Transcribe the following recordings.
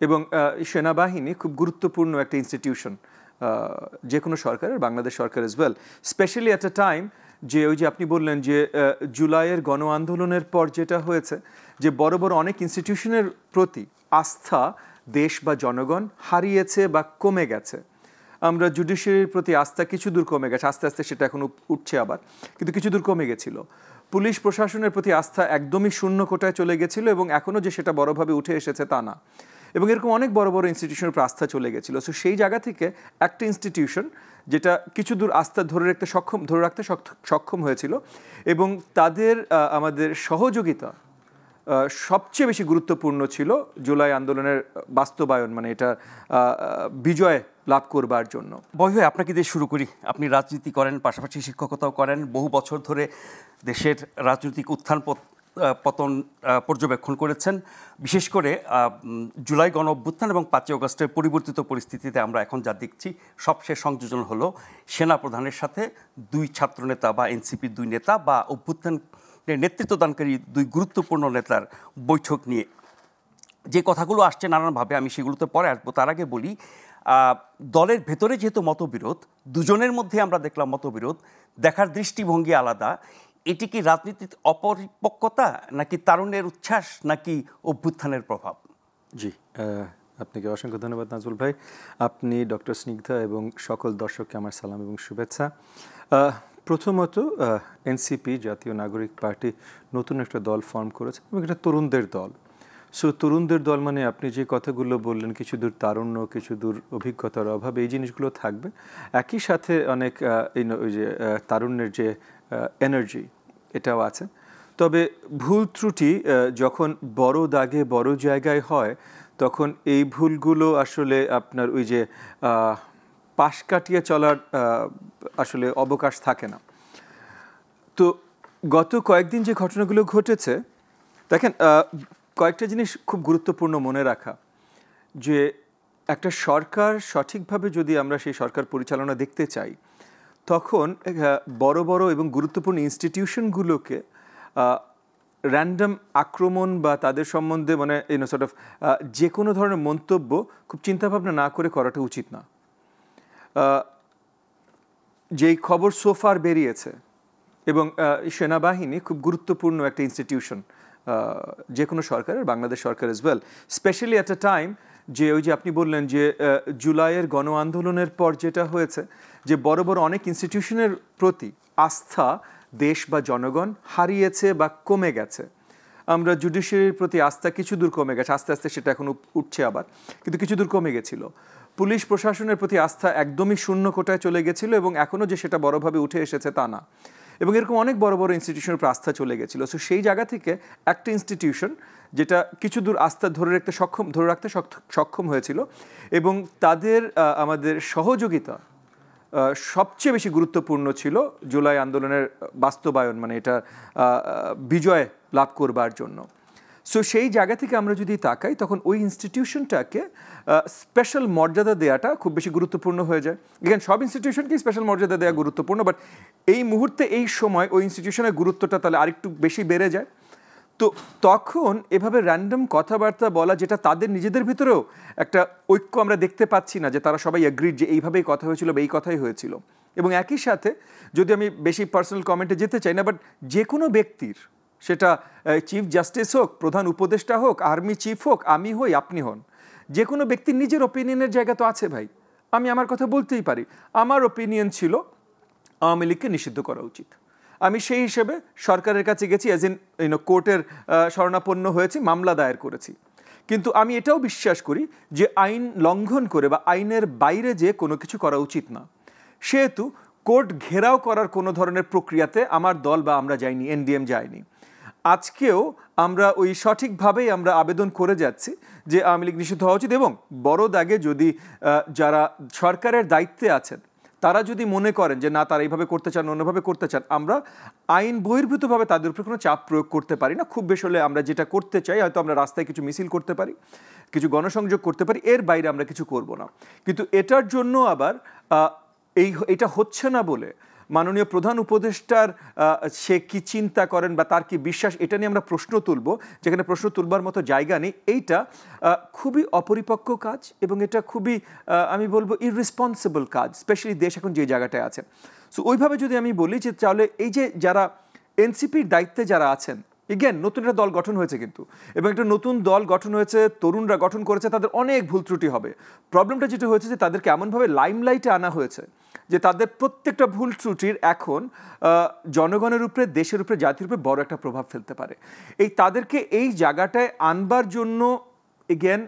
এবং সেনাবাহিনী খুব গুরুত্বপূর্ণ একটা ইনস্টিটিউশন যে কোনো সরকারের, বাংলাদেশ সরকার as well, specially at a time যে ওই যে আপনি বললেন যে জুলাইয়ের গণ আন্দোলনের পর যেটা হয়েছে যে বড় বড় অনেক ইনস্টিটিউশনের প্রতি আস্থা দেশ বা জনগণ হারিয়েছে বা কমে গেছে। আমরা জুডিশিয়ারির প্রতি আস্থা কিছু দূর কমে গেছে, আস্তে আস্তে সেটা এখন উঠছে আবার, কিন্তু কিছু দূর কমে গেছিল। পুলিশ প্রশাসনের প্রতি আস্থা একদমই শূন্য কোটায় চলে গেছিল এবং এখনও যে সেটা বড়োভাবে উঠে এসেছে তা না, এবং এরকম অনেক বড় বড় ইনস্টিটিউশনের উপর আস্থা চলে গেছিলো। সো সেই জায়গা থেকে একটা ইনস্টিটিউশন যেটা কিছু দূর আস্থা ধরে রাখতে সক্ষম হয়েছিল এবং তাদের আমাদের সহযোগিতা সবচেয়ে বেশি গুরুত্বপূর্ণ ছিল জুলাই আন্দোলনের বাস্তবায়ন, মানে এটা বিজয় লাভ করবার জন্য। বয় আপনাকে দিয়ে শুরু করি। আপনি রাজনীতি করেন, পাশাপাশি শিক্ষকতাও করেন, বহু বছর ধরে দেশের রাজনৈতিক উত্থান পতন পর্যবেক্ষণ করেছেন। বিশেষ করে জুলাই গণ অভ্যুত্থান এবং ৫ই আগস্টের পরিবর্তিত পরিস্থিতিতে আমরা এখন যা দেখছি, সবশেষ সংযোজন হলো সেনা প্রধানের সাথে 2 ছাত্রনেতা বা এনসিপির 2 নেতা বা অভ্যুত্থান নেতৃত্বদানকারী 2 গুরুত্বপূর্ণ নেতার বৈঠক নিয়ে যে কথাগুলো আসছে নানানভাবে, আমি সেগুলোতে পরে আসবো। তার আগে বলি, দলের ভেতরে যেহেতু মতবিরোধ, দুজনের মধ্যে আমরা দেখলাম মতবিরোধ, দেখার দৃষ্টিভঙ্গি আলাদা। এটি কি রাজনীতির অপরিপক্কতা, নাকি তারুণ্যের উচ্ছ্বাস, নাকি অভ্যুত্থানের প্রভাব? জি, আপনাকে অসংখ্য ধন্যবাদ নাজমুল ভাই। আপনি, ডক্টর স্নিগ্ধা এবং সকল দর্শককে আমার সালাম এবং শুভেচ্ছা। প্রথমত, এনসিপি জাতীয় নাগরিক পার্টি নতুন একটা দল ফর্ম করেছে এবং এটা তরুণদের দল। সো তরুণদের দল মানে আপনি যে কথাগুলো বললেন, কিছু দূর তারুণ্য, কিছু দূর অভিজ্ঞতার অভাব, এই জিনিসগুলো থাকবে। একই সাথে অনেক ওই যে তারুণ্যের যে এনার্জি, এটাও আছে। তবে ভুল ত্রুটি যখন বড় দাগে বড় জায়গায় হয়, তখন এই ভুলগুলো আসলে আপনার ওই যে পাশ কাটিয়ে চলার আসলে অবকাশ থাকে না। তো গত কয়েকদিন যে ঘটনাগুলো ঘটেছে, দেখেন, কয়েকটা জিনিস খুব গুরুত্বপূর্ণ মনে রাখা, যে একটা সরকার সঠিকভাবে যদি আমরা সেই সরকার পরিচালনা দেখতে চাই, তখন বড় বড় এবং গুরুত্বপূর্ণ ইনস্টিটিউশনগুলোকে র্যান্ডম আক্রমণ বা তাদের সম্বন্ধে মানে সর্ট অফ যে কোনো ধরনের মন্তব্য খুব চিন্তাভাবনা না করে করাটা উচিত না। যেই খবর সোফার বেরিয়েছে, এবং সেনাবাহিনী খুব গুরুত্বপূর্ণ একটা ইনস্টিটিউশন যে কোনো সরকারের, বাংলাদেশ সরকার as well, specially at a time যে ওই যে আপনি বললেন যে জুলাইয়ের গণ আন্দোলনের পর যেটা হয়েছে যে বড় বড় অনেক ইনস্টিটিউশনের প্রতি আস্থা দেশ বা জনগণ হারিয়েছে বা কমে গেছে। আমরা জুডিশিয়ারির প্রতি আস্থা কিছু দূর কমে গেছে, আস্তে আস্তে সেটা এখন উঠছে আবার, কিন্তু কিছু দূর কমে গেছিল। পুলিশ প্রশাসনের প্রতি আস্থা একদমই শূন্য কোটায় চলে গেছিল এবং এখনও যে সেটা বড়োভাবে উঠে এসেছে তা না, এবং এরকম অনেক বড় বড় ইনস্টিটিউশনের উপর আস্থা চলে গেছিলো। সো সেই জায়গা থেকে একটা ইনস্টিটিউশন যেটা কিছু দূর আস্থা ধরে রাখতে সক্ষম হয়েছিল এবং তাদের আমাদের সহযোগিতা সবচেয়ে বেশি গুরুত্বপূর্ণ ছিল জুলাই আন্দোলনের বাস্তবায়ন, মানে এটা বিজয় লাভ করবার জন্য। সো সেই জায়গা থেকে আমরা যদি তাকাই, তখন ওই ইনস্টিটিউশনটাকে স্পেশাল মর্যাদা দেওয়াটা খুব বেশি গুরুত্বপূর্ণ হয়ে যায়। এখানে সব ইনস্টিটিউশনকেই স্পেশাল মর্যাদা দেওয়া গুরুত্বপূর্ণ, বাট এই মুহূর্তে এই সময় ওই ইনস্টিটিউশনের গুরুত্বটা তাহলে আরেকটু বেশি বেড়ে যায়। তো তখন এভাবে র্যান্ডম কথাবার্তা বলা, যেটা তাদের নিজেদের ভিতরেও একটা ঐক্য আমরা দেখতে পাচ্ছি না, যে তারা সবাই অ্যাগ্রিড যে এইভাবেই কথা হয়েছিল বা এই কথাই হয়েছিল। এবং একই সাথে, যদি আমি বেশি পার্সোনাল কমেন্টে যেতে চাই না, বাট যে কোনো ব্যক্তির, সেটা চিফ জাস্টিস হোক, প্রধান উপদেষ্টা হোক, আর্মি চিফ হোক, আমি হই, আপনি হন, যে কোনো ব্যক্তির নিজের ওপিনিয়নের জায়গা তো আছে ভাই। আমি আমার কথা বলতেই পারি। আমার ওপিনিয়ন ছিল আওয়ামী লীগকে নিষিদ্ধ করা উচিত। আমি সেই হিসেবে সরকারের কাছে গেছি, অ্যাজ ইন কোর্টের শরণাপন্ন হয়েছি, মামলা দায়ের করেছি। কিন্তু আমি এটাও বিশ্বাস করি যে আইন লঙ্ঘন করে বা আইনের বাইরে যে কোনো কিছু করা উচিত না। সেহেতু কোর্ট ঘেরাও করার কোনো ধরনের প্রক্রিয়াতে আমার দল বা আমরা যাইনি, এনডিএম যায়নি। আজকেও আমরা ওই সঠিকভাবেই আমরা আবেদন করে যাচ্ছি যে আওয়ামী লীগ নিষিদ্ধ হওয়া উচিত, এবং বড় দাগে যদি যারা সরকারের দায়িত্বে আছেন তারা যদি মনে করেন যে না, তারা এইভাবে করতে চান, অন্যভাবে করতে চান, আমরা আইন বহির্ভূতভাবে তাদের উপরে কোনো চাপ প্রয়োগ করতে পারি না। খুব বেশি হলে আমরা যেটা করতে চাই, হয়তো আমরা রাস্তায় কিছু মিছিল করতে পারি, কিছু গণসংযোগ করতে পারি, এর বাইরে আমরা কিছু করব না। কিন্তু এটার জন্য আবার এটা হচ্ছে না বলে মাননীয় প্রধান উপদেষ্টার সে কি চিন্তা করেন বা তার কি বিশ্বাস, এটা নিয়ে আমরা প্রশ্ন তুলব, যেখানে প্রশ্ন তুলবার মতো জায়গা নেই। এইটা খুবই অপরিপক্ক কাজ এবং এটা খুবই আমি বলবো ইররেসপন্সিবল কাজ, স্পেশালি দেশ এখন যে জায়গাটায় আছে। সো ওইভাবে যদি আমি বলি যে তাহলে এই যে যারা এনসিপির দায়িত্বে যারা আছেন, এগেন নতুন একটা দল গঠন হয়েছে কিন্তু, এবং একটা নতুন দল গঠন হয়েছে, তরুণরা গঠন করেছে, তাদের অনেক ভুল ত্রুটি হবে। প্রবলেমটা যেটা হয়েছে যে তাদেরকে এমনভাবে লাইমলাইটে আনা হয়েছে যে তাদের প্রত্যেকটা ভুল ত্রুটির এখন জনগণের উপরে, দেশের উপরে, জাতির উপরে বড় একটা প্রভাব ফেলতে পারে। তাদেরকে এই জায়গাটায় আনবার জন্য এগেন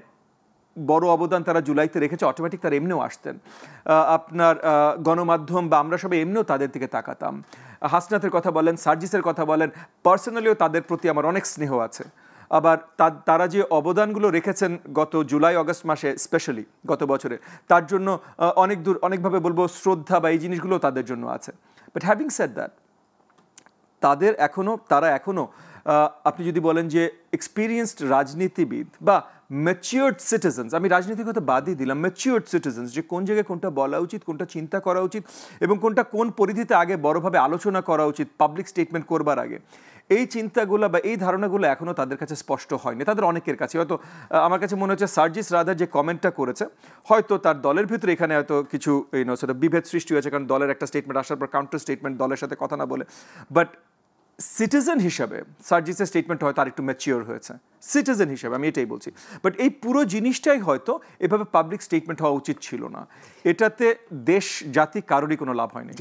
বড় অবদান তারা জুলাইতে রেখেছে। অটোমেটিক তারা এমনিও আসতেন, আপনার গণমাধ্যম বা আমরা সবাই এমনিও তাদের দিকে তাকাতাম। হাসনাতের কথা বলেন, সার্জিসের কথা বলেন, পার্সোনালিও তাদের প্রতি আমার অনেক স্নেহ আছে। আবার তারা যে অবদানগুলো রেখেছেন গত জুলাই অগস্ট মাসে, স্পেশালি গত বছরে, তার জন্য অনেকভাবে বলবো শ্রদ্ধা বা এই জিনিসগুলো তাদের জন্য আছে। বাট হ্যাভিং সেড দ্যাট, তারা এখনও আপনি যদি বলেন যে এক্সপিরিয়েন্সড রাজনীতিবিদ বা ম্যাচিওর্ড সিটিজেন্স, আমি রাজনীতির কথা বাদই দিলাম, ম্যাচিওর্ড সিটিজেন্স, যে কোন জায়গায় কোনটা বলা উচিত, কোনটা চিন্তা করা উচিত এবং কোনটা কোন পরিধিতে আগে বড়ভাবে আলোচনা করা উচিত পাবলিক স্টেটমেন্ট করবার আগে, এই চিন্তাগুলো বা এই ধারণাগুলো এখনও তাদের কাছে স্পষ্ট হয়নি। তাদের অনেকের কাছে হয়তো আমার কাছে মনে হচ্ছে সার্জিস রাধার যে কমেন্টটা করেছে, হয়তো তার দলের ভিতরে এখানে হয়তো কিছু সেটা বিভেদ সৃষ্টি হয়েছে, কারণ দলের একটা স্টেটমেন্ট আসার পর কাউন্টার স্টেটমেন্ট দলের সাথে কথা না বলে। বাট সিটিজেন হিসাবে সার্জিসের স্টেটমেন্ট হয়তো আর একটু ম্যাচিওর হয়েছে, সিটিজেন হিসাবে আমি এটাই বলছি। বাট এই পুরো জিনিসটাই হয়তো এভাবে পাবলিক স্টেটমেন্ট হওয়া উচিত ছিল না। এটাতে দেশ জাতি কারোরই কোনো লাভ হয়নি।